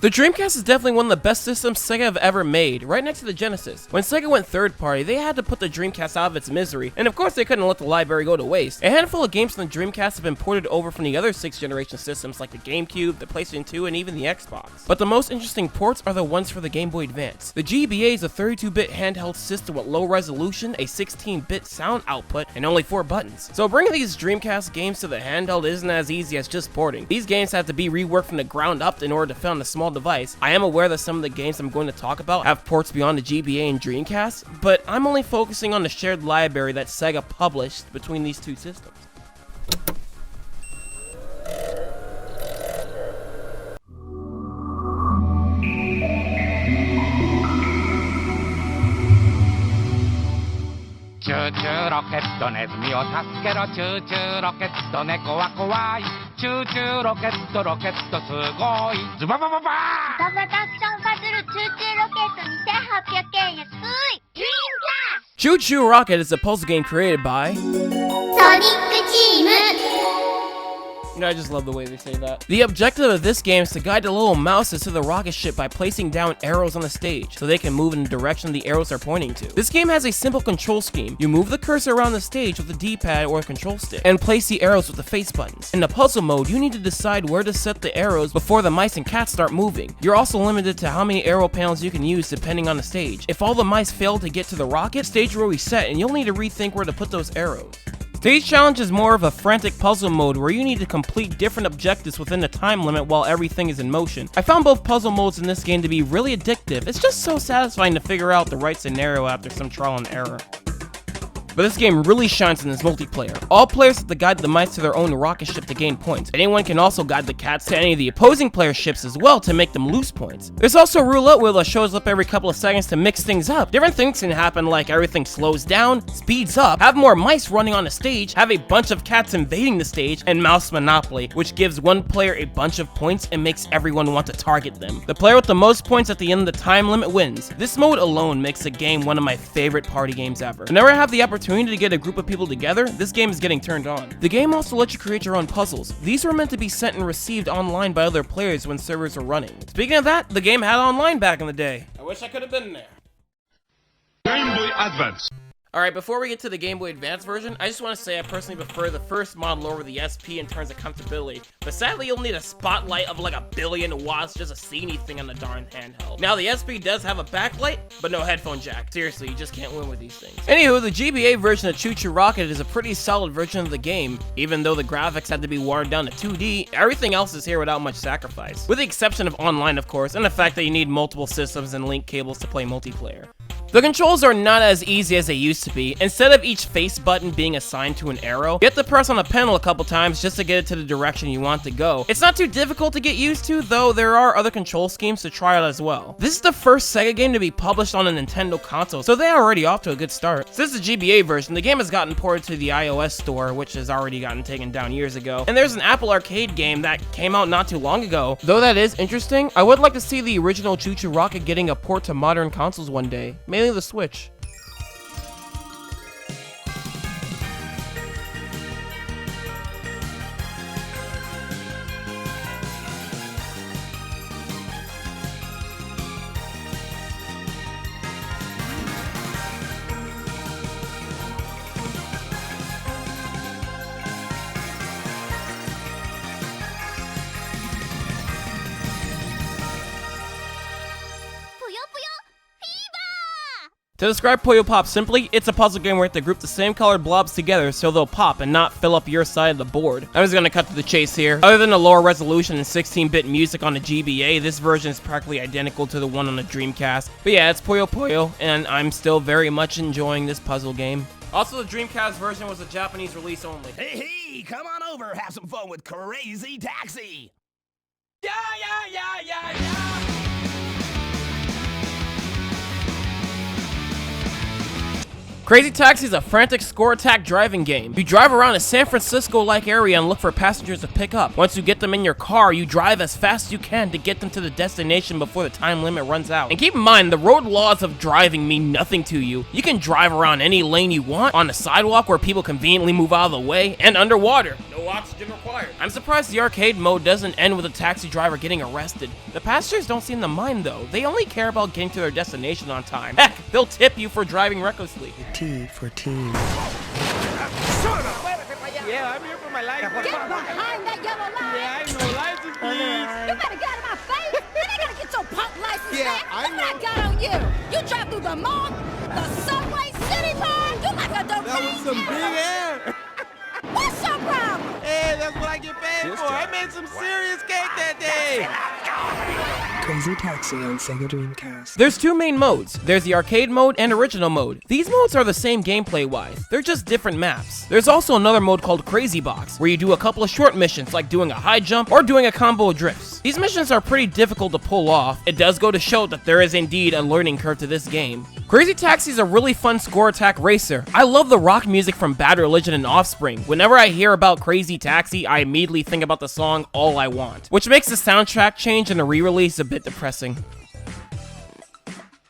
The Dreamcast is definitely one of the best systems Sega have ever made, right next to the Genesis. When Sega went third party, they had to put the Dreamcast out of its misery, and of course they couldn't let the library go to waste. A handful of games from the Dreamcast have been ported over from the other 6th generation systems like the GameCube, the PlayStation 2, and even the Xbox. But the most interesting ports are the ones for the Game Boy Advance. The GBA is a 32-bit handheld system with low resolution, a 16-bit sound output, and only 4 buttons. So bringing these Dreamcast games to the handheld isn't as easy as just porting. These games have to be reworked from the ground up in order to fit on a small device. I am aware that some of the games I'm going to talk about have ports beyond the GBA and Dreamcast, but I'm only focusing on the shared library that Sega published between these two systems. Choo-choo ロケットネズミを助けろチューチューロケット猫は怖いチューチューロケットすごいズババババーババタクションパズルチューチューロケット2800円安い Dreamcast! Choo Choo Rocket is a puzzle game created by Sonic Team! You know, I just love the way they say that. The objective of this game is to guide the little mouses to the rocket ship by placing down arrows on the stage, so they can move in the direction the arrows are pointing to. This game has a simple control scheme. You move the cursor around the stage with the D-pad or control stick, and place the arrows with the face buttons. In the puzzle mode, you need to decide where to set the arrows before the mice and cats start moving. You're also limited to how many arrow panels you can use depending on the stage. If all the mice fail to get to the rocket, the stage will reset, and you'll need to rethink where to put those arrows. Stage Challenge is more of a frantic puzzle mode where you need to complete different objectives within the time limit while everything is in motion. I found both puzzle modes in this game to be really addictive. It's just so satisfying to figure out the right scenario after some trial and error. But this game really shines in its multiplayer. All players have to guide the mice to their own rocket ship to gain points. Anyone can also guide the cats to any of the opposing players' ships as well to make them lose points. There's also a roulette wheel that shows up every couple of seconds to mix things up. Different things can happen, like everything slows down, speeds up, have more mice running on the stage, have a bunch of cats invading the stage, and Mouse Monopoly, which gives one player a bunch of points and makes everyone want to target them. The player with the most points at the end of the time limit wins. This mode alone makes the game one of my favorite party games ever. Whenever I have the opportunity to get a group of people together, this game is getting turned on. The game also lets you create your own puzzles. These were meant to be sent and received online by other players when servers were running. Speaking of that, the game had online back in the day. I wish I could have been there. Game Boy Advance. Alright, before we get to the Game Boy Advance version, I just want to say I personally prefer the first model over the SP in terms of comfortability, but sadly you'll need a spotlight of like 1,000,000,000 watts just to see anything on the darn handheld. Now the SP does have a backlight, but no headphone jack. Seriously, you just can't win with these things. Anywho, the GBA version of Choo Choo Rocket is a pretty solid version of the game. Even though the graphics had to be watered down to 2D, everything else is here without much sacrifice. With the exception of online, of course, and the fact that you need multiple systems and link cables to play multiplayer. The controls are not as easy as they used to be. Instead of each face button being assigned to an arrow, you have to press on the panel a couple times just to get it to the direction you want to go. It's not too difficult to get used to, though there are other control schemes to try out as well. This is the first Sega game to be published on a Nintendo console, so they're already off to a good start. Since the GBA version, the game has gotten ported to the iOS store, which has already gotten taken down years ago, and there's an Apple Arcade game that came out not too long ago. Though that is interesting, I would like to see the original Choo Choo Rocket getting a port to modern consoles one day, mainly the Switch. To describe Pluto Pop simply, it's a puzzle game where you have to group the same colored blobs together so they'll pop and not fill up your side of the board. I'm just gonna cut to the chase here. Other than the lower resolution and 16-bit music on the GBA, this version is practically identical to the one on the Dreamcast. But yeah, it's Puyo Puyo, and I'm still very much enjoying this puzzle game. Also, the Dreamcast version was a Japanese release only. Hey, come on over, have some fun with Crazy Taxi! Yeah! Crazy Taxi is a frantic score attack driving game. You drive around a San Francisco-like area and look for passengers to pick up. Once you get them in your car, you drive as fast as you can to get them to the destination before the time limit runs out. And keep in mind, the road laws of driving mean nothing to you. You can drive around any lane you want, on the sidewalk where people conveniently move out of the way, and underwater. No No oxygen required. I'm surprised the arcade mode doesn't end with a taxi driver getting arrested. The passengers don't seem to mind though. They only care about getting to their destination on time. Heck, they'll tip you for driving recklessly. T for teen. Yeah, I'm here for my life. Get behind that yellow line! Yeah, I know. License, please. You better get out of my face! And I gotta get your punk license Yeah, back! I Look what I know. got on you! You drive through the mall, the subway, city park! You like a dope That was some big air. What's your problem? Hey, that's what I get paid for. I made some serious cake that day. Crazy Taxi on Sega Dreamcast. There's two main modes. There's the arcade mode and original mode. These modes are the same gameplay wise. They're just different maps. There's also another mode called Crazy Box, where you do a couple of short missions like doing a high jump or doing a combo of drifts. These missions are pretty difficult to pull off. It does go to show that there is indeed a learning curve to this game. Crazy Taxi is a really fun score attack racer. I love the rock music from Bad Religion and Offspring. Whenever I hear about Crazy Taxi, I immediately think about the song All I Want, which makes the soundtrack change in the re-release a bit depressing.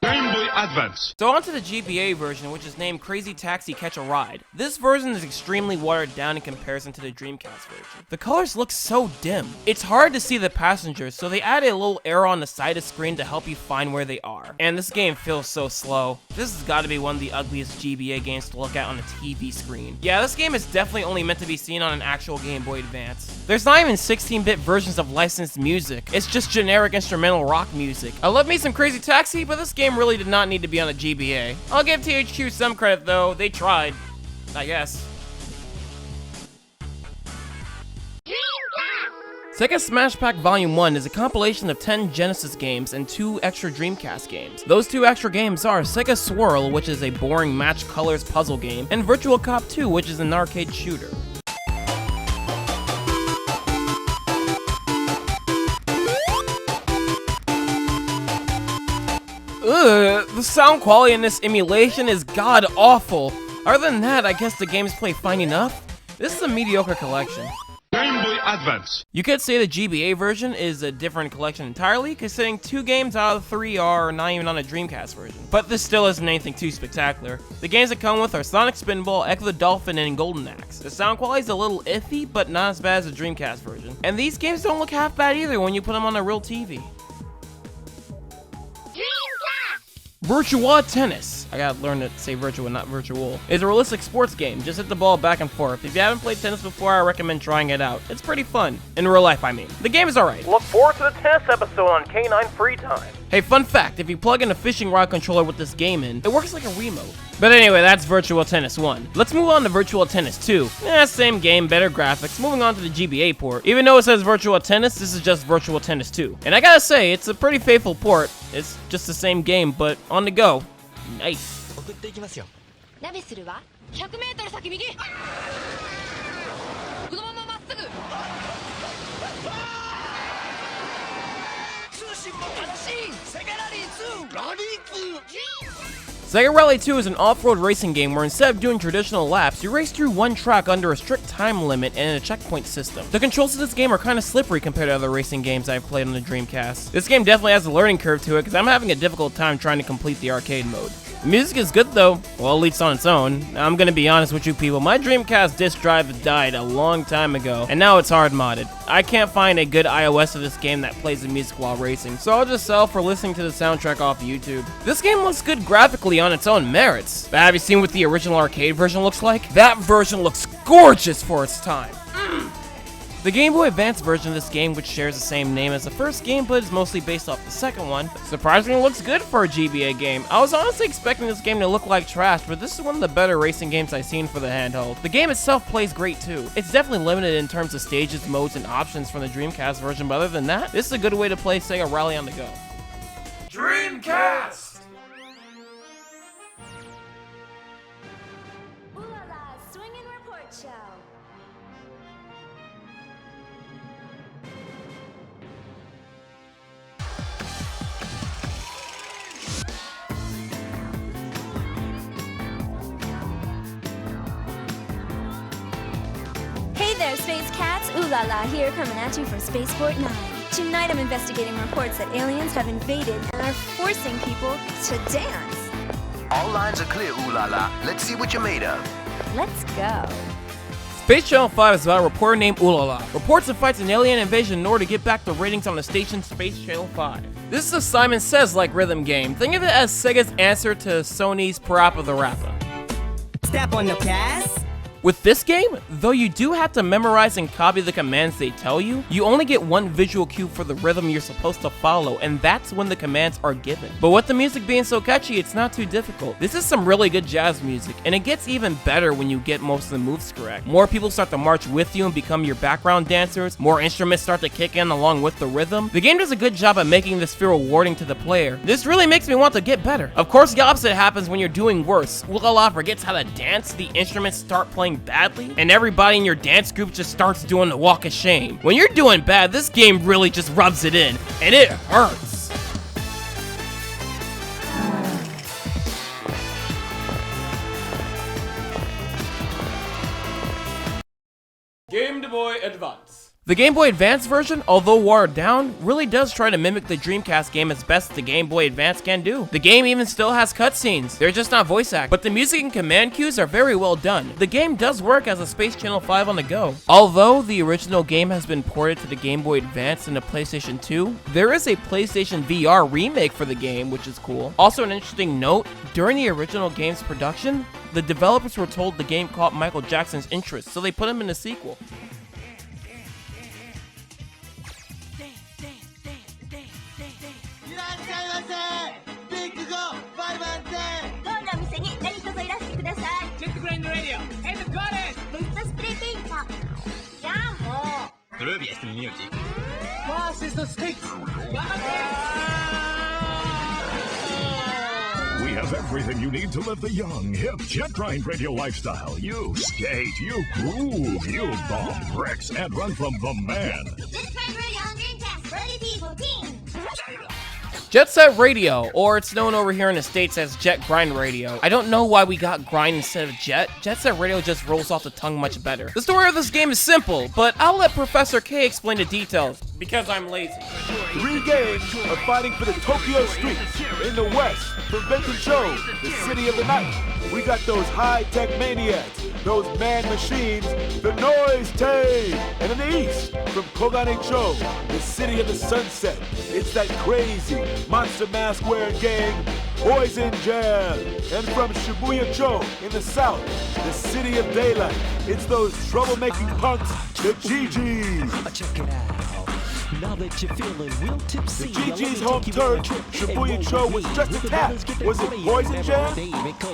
Game Boy Advance. So onto the GBA version, which is named Crazy Taxi Catch a Ride. This version is extremely watered down in comparison to the Dreamcast version. The colors look so dim. It's hard to see the passengers, so they added a little arrow on the side of the screen to help you find where they are. And this game feels so slow. This has got to be one of the ugliest GBA games to look at on a TV screen. Yeah, this game is definitely only meant to be seen on an actual Game Boy Advance. There's not even 16-bit versions of licensed music. It's just generic instrumental rock music. I love me some Crazy Taxi, but this game really did not need to be on a GBA. I'll give THQ some credit though, they tried. I guess. Sega Smash Pack Volume 1 is a compilation of 10 Genesis games and 2 extra Dreamcast games. Those 2 extra games are Sega Swirl, which is a boring match colors puzzle game, and Virtual Cop 2, which is an arcade shooter. Ugh, the sound quality in this emulation is god awful. Other than that, I guess the games play fine enough. This is a mediocre collection. Game Boy Advance. You could say the GBA version is a different collection entirely, considering 2 games out of 3 are not even on a Dreamcast version. But this still isn't anything too spectacular. The games that come with are Sonic Spinball, Echo the Dolphin, and Golden Axe. The sound quality is a little iffy, but not as bad as the Dreamcast version. And these games don't look half bad either when you put them on a real TV. Virtua Tennis. I gotta learn to say Virtua, not Virtual. It's a realistic sports game. Just hit the ball back and forth. If you haven't played tennis before, I recommend trying it out. It's pretty fun. In real life, I mean. The game is alright. Look forward to the tennis episode on K9 Free Time. Hey, fun fact, if you plug in a fishing rod controller with this game in, it works like a remote. But anyway, that's Virtua Tennis 1. Let's move on to Virtua Tennis 2. Same game, better graphics. Moving on to the GBA port. Even though it says Virtua Tennis, this is just Virtua Tennis 2. And I gotta say, it's a pretty faithful port. It's just the same game, but on the go. Nice. ナビするわ。100メートル先右。このまままっすぐ。通信も正しい。セガラリー2。ラリー2。 Sega Rally 2 is an off-road racing game where instead of doing traditional laps, you race through one track under a strict time limit and a checkpoint system. The controls of this game are kind of slippery compared to other racing games I've played on the Dreamcast. This game definitely has a learning curve to it because I'm having a difficult time trying to complete the arcade mode. The music is good though, well at least on its own. Now, I'm gonna be honest with you people, my Dreamcast disc drive died a long time ago, and now it's hard modded. I can't find a good iOS of this game that plays the music while racing, so I'll just settle for listening to the soundtrack off YouTube. This game looks good graphically on its own merits, but have you seen what the original arcade version looks like? That version looks gorgeous for its time. The Game Boy Advance version of this game, which shares the same name as the first game but is mostly based off the second one, surprisingly looks good for a GBA game. I was honestly expecting this game to look like trash, but this is one of the better racing games I've seen for the handheld. The game itself plays great too. It's definitely limited in terms of stages, modes, and options from the Dreamcast version, but other than that, this is a good way to play Sega Rally on the go. Dreamcast! Ooh la la, swinging report show. Hey there, Space Cats! Ooh la la here, coming at you from Spaceport 9. Tonight I'm investigating reports that aliens have invaded and are forcing people to dance. All lines are clear, ooh la la. Let's see what you're made of. Let's go. Space Channel 5 is about a reporter named Ulala. Reports and fights an alien invasion in order to get back the ratings on the station Space Channel 5. This is a Simon Says-like rhythm game. Think of it as Sega's answer to Sony's Parappa the Rapper. Step on the gas. With this game, though you do have to memorize and copy the commands they tell you, you only get one visual cue for the rhythm you're supposed to follow, and that's when the commands are given. But with the music being so catchy, it's not too difficult. This is some really good jazz music, and it gets even better when you get most of the moves correct. More people start to march with you and become your background dancers, more instruments start to kick in along with the rhythm. The game does a good job at making this feel rewarding to the player. This really makes me want to get better. Of course, the opposite happens when you're doing worse. Ulala forgets how to dance, the instruments start playing badly, and everybody in your dance group just starts doing the walk of shame. When you're doing bad, this game really just rubs it in, and it hurts. Gameboy Advance. The Game Boy Advance version, although watered down, really does try to mimic the Dreamcast game as best the Game Boy Advance can do. The game even still has cutscenes. They're just not voice acted, but the music and command cues are very well done. The game does work as a Space Channel 5 on the go. Although the original game has been ported to the Game Boy Advance and the PlayStation 2, there is a PlayStation VR remake for the game, which is cool. Also, an interesting note, during the original game's production, the developers were told the game caught Michael Jackson's interest, so they put him in the sequel. We have everything you need to live the young, hip, jet grind radio lifestyle. You skate, you groove, you bomb bricks, and run from the man. Jet Grind Radio on Dreamcast for AD 14. Jet Set Radio, or it's known over here in the States as Jet Grind Radio. I don't know why we got grind instead of jet. Jet Set Radio just rolls off the tongue much better. The story of this game is simple, but I'll let Professor K explain the details, because I'm lazy. 3 games are fighting for the Tokyo streets. In the west, from Bentoncho, the city of the night, we got those high-tech maniacs, those man machines, the noise tape. And in the east, from Koganecho, the city of the sunset, it's that crazy monster mask wearing gang, Poison Jam. And from Shibuya-cho in the south, the city of daylight, it's those troublemaking punks, the GGs. Check it out. Now that you're feeling real tipsy, the GG's home turf, Shibuya-cho, was just attacked. Was it Poison Jam?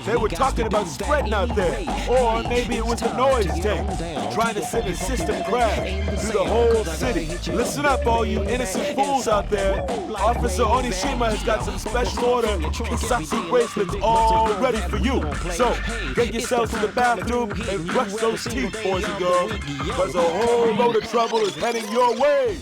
They were talking about spreading out there. Or maybe it was the noise tank, trying to send a system crash through the whole city. Listen up, all you innocent fools out there. Officer Onishima has got some special order Kisatsu bracelets all ready for you. So, get yourselves to the bathroom and brush those teeth, boys and girls, because a whole load of trouble is heading your way.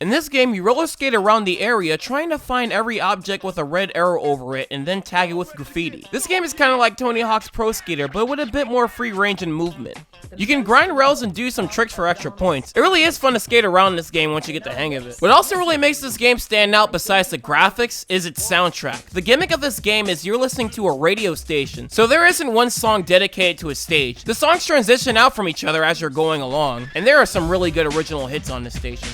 In this game, you roller skate around the area trying to find every object with a red arrow over it and then tag it with graffiti. This game is kind of like Tony Hawk's Pro Skater, but with a bit more free range and movement. You can grind rails and do some tricks for extra points. It really is fun to skate around this game once you get the hang of it. What also really makes this game stand out besides the graphics is its soundtrack. The gimmick of this game is you're listening to a radio station, so there isn't one song dedicated to a stage. The songs transition out from each other as you're going along, and there are some really good original hits on this station.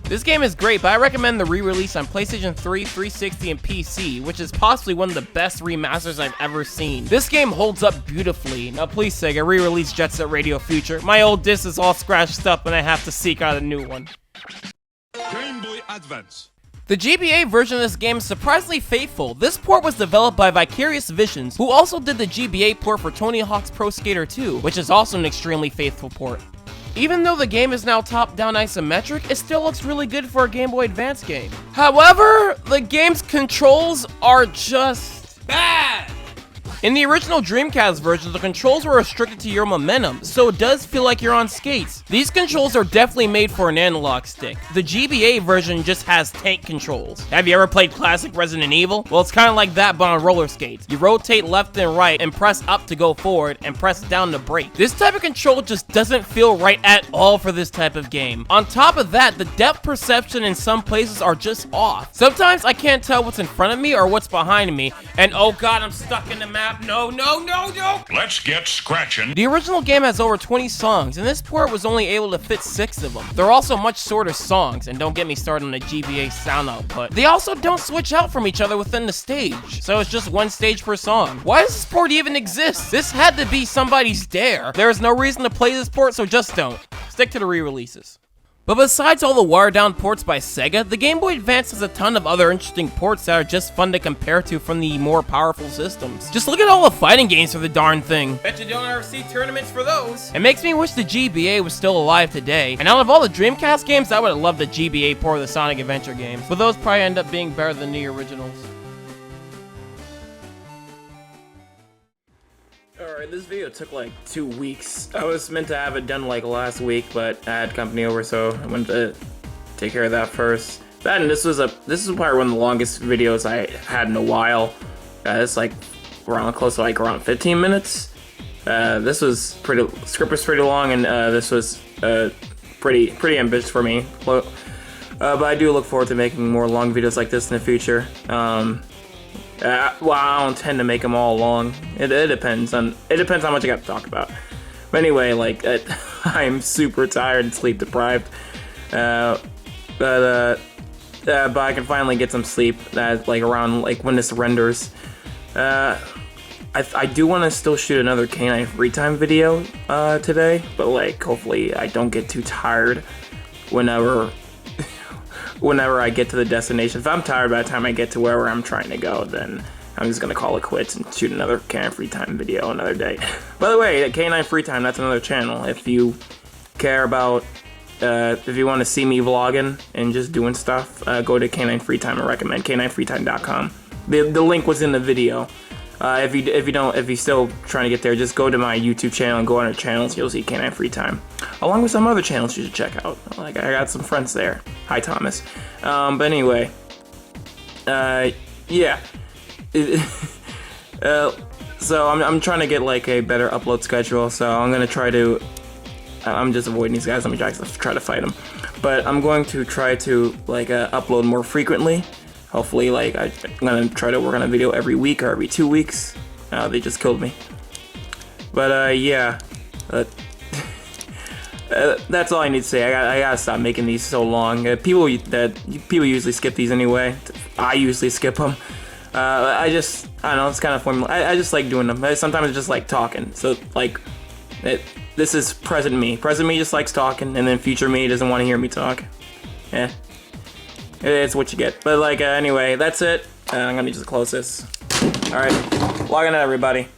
This game is great, but I recommend the re-release on PlayStation 3, 360, and PC, which is possibly one of the best remasters I've ever seen. This game holds up beautifully. Now please Sega, re-release Jet Set Radio Future. My old disc is all scratched up and I have to seek out a new one. Game Boy Advance. The GBA version of this game is surprisingly faithful. This port was developed by Vicarious Visions, who also did the GBA port for Tony Hawk's Pro Skater 2, which is also an extremely faithful port. Even though the game is now top-down isometric, it still looks really good for a Game Boy Advance game. However, the game's controls are just bad. In the original Dreamcast version, the controls were restricted to your momentum, so it does feel like you're on skates. These controls are definitely made for an analog stick. The GBA version just has tank controls. Have you ever played classic Resident Evil? Well, it's kind of like that, but on roller skates. You rotate left and right, and press up to go forward, and press down to brake. This type of control just doesn't feel right at all for this type of game. On top of that, the depth perception in some places are just off. Sometimes I can't tell what's in front of me or what's behind me, and oh god, I'm stuck in the map. crap. No. Let's get scratching. The original game has over 20 songs, and this port was only able to fit 6 of them. They're also much shorter songs, and don't get me started on the GBA sound output. They also don't switch out from each other within the stage, so it's just one stage per song. Why does this port even exist? This had to be somebody's dare. There is no reason to play this port, so just don't. Stick to the re-releases. But besides all the watered-down ports by Sega, the Game Boy Advance has a ton of other interesting ports that are just fun to compare to from the more powerful systems. Just look at all the fighting games for the darn thing. Bet you don't ever see tournaments for those. It makes me wish the GBA was still alive today, and out of all the Dreamcast games, I would have loved the GBA port of the Sonic Adventure games, but those probably end up being better than the originals. Alright, this video took like 2 weeks. I was meant to have it done like last week, but I had company over, so I went to take care of that first. Then this is probably one of the longest videos I had in a while. It's like close to like around 15 minutes. This was script was pretty long, and this was pretty ambitious for me. But I do look forward to making more long videos like this in the future. Well, I don't tend to make them all long. It depends how much I got to talk about. But anyway, like I'm super tired and sleep deprived. But I can finally get some sleep. Like around like when this renders. I do want to still shoot another Canine Free Time video today, but like hopefully I don't get too tired whenever I get to the destination. If I'm tired by the time I get to wherever I'm trying to go, then I'm just gonna call it quits and shoot another Canine Free Time video another day. By the way, Canine Free Time, that's another channel. If you care about, if you want to see me vlogging and just doing stuff, go to Canine Free Time. I recommend caninefreetime.com. The link was in the video. If you're still trying to get there, just go to my YouTube channel and go under channels. You'll see Canine Free Time, along with some other channels you should check out. Like I got some friends there. Hi Thomas. But anyway, yeah. So I'm trying to get like a better upload schedule. So I'm gonna try to. I'm just avoiding these guys. Let me try to fight them. But I'm going to try to like upload more frequently. Hopefully, like, I'm gonna try to work on a video every week or every 2 weeks. They just killed me. But, yeah. That's all I need to say. I gotta stop making these so long. People usually skip these anyway. I usually skip them. I don't know, it's kind of formula. I just like doing them. Sometimes I just like talking. So, like, this is present me. Present me just likes talking, and then future me doesn't want to hear me talk. Yeah. It's what you get. But like, anyway, that's it. I'm gonna just close this. Alright, logging out, everybody.